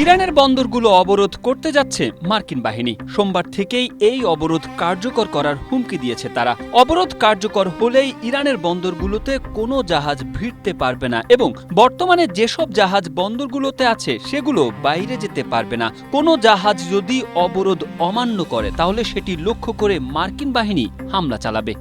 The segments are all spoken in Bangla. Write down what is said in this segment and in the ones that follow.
ইরানের বন্দরগুলো অবরোধ করতে যাচ্ছে মার্কিন বাহিনী। সোমবার থেকেই এই অবরোধ কার্যকর করার হুমকি দিয়েছে তারা। অবরোধ কার্যকর হলেই ইরানের বন্দরগুলোতে কোনো জাহাজ ভিড়তে পারবে না এবং বর্তমানে যেসব জাহাজ বন্দরগুলোতে আছে সেগুলো বাইরে যেতে পারবে না। কোনো জাহাজ যদি অবরোধ অমান্য করে তাহলে সেটি লক্ষ্য করে মার্কিন বাহিনী হামলা চালাবে।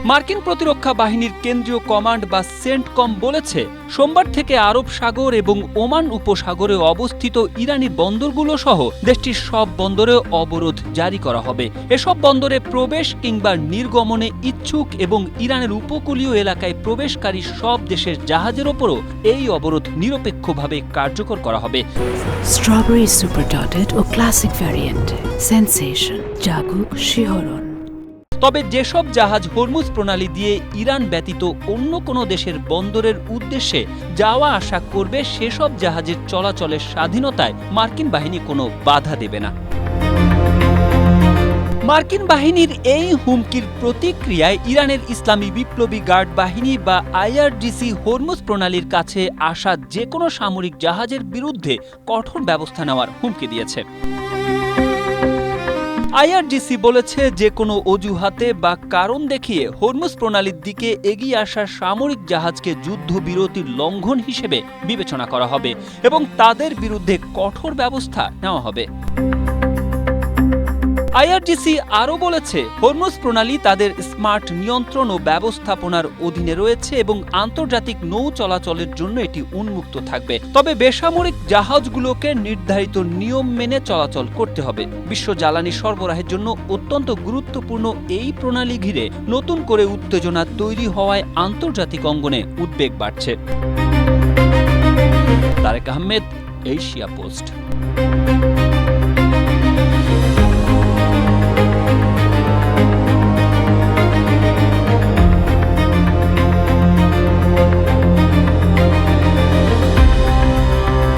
মার্কিন প্রতিরক্ষা বাহিনীর কেন্দ্রীয় কমান্ড বা সেন্টকম বলেছে, সোমবার থেকে আরব সাগর এবং ওমান উপসাগরে অবস্থিত ইরানি বন্দরগুলো সহ দেশটির সব বন্দরে অবরোধ জারি করা হবে। এসব বন্দরে প্রবেশ কিংবা নির্গমনে ইচ্ছুক এবং ইরানের উপকূলীয় এলাকায় প্রবেশকারী সব দেশের জাহাজের ওপরও এই অবরোধ নিরপেক্ষভাবে কার্যকর করা হবে। স্ট্রবেরি সুপার ডটেড ও ক্লাসিক ভ্যারিয়েন্টে সেন্সেশন জাগুক শিহরণ। তবে যেসব জাহাজ হরমুজ প্রণালী দিয়ে ইরান ব্যতীত অন্য কোনো দেশের বন্দরের উদ্দেশ্যে যাওয়া আসা করবে সেসব জাহাজের চলাচলের স্বাধীনতায় মার্কিন বাহিনী কোনো বাধা দেবে না। মার্কিন বাহিনীর এই হুমকির প্রতিক্রিয়ায় ইরানের ইসলামী বিপ্লবী গার্ড বাহিনী বা আইআরজিসি হরমুজ প্রণালীর কাছে আসা যে কোনো সামরিক জাহাজের বিরুদ্ধে কঠোর ব্যবস্থা নেওয়ার হুমকি দিয়েছে। আইআরজিসি বলেছে, যে কোনো অজুহাতে বা কারণ দেখিয়ে হরমুজ প্রণালীর দিকে এগিয়ে আসা সামরিক জাহাজকে যুদ্ধবিরতির লঙ্ঘন হিসেবে বিবেচনা করা হবে এবং তাদের বিরুদ্ধে কঠোর ব্যবস্থা নেওয়া হবে। আইআরজিসি আরও বলেছে, হরমুজ প্রণালী তাদের স্মার্ট নিয়ন্ত্রণ ও ব্যবস্থাপনার অধীনে রয়েছে এবং আন্তর্জাতিক নৌ চলাচলের জন্য এটি উন্মুক্ত থাকবে। তবে বেসামরিক জাহাজগুলোকে নির্ধারিত নিয়ম মেনে চলাচল করতে হবে। বিশ্ব জ্বালানি সরবরাহের জন্য অত্যন্ত গুরুত্বপূর্ণ এই প্রণালী ঘিরে নতুন করে উত্তেজনা তৈরি হওয়ায় আন্তর্জাতিক অঙ্গনে উদ্বেগ বাড়ছে। Tarek Ahmed, Asia post.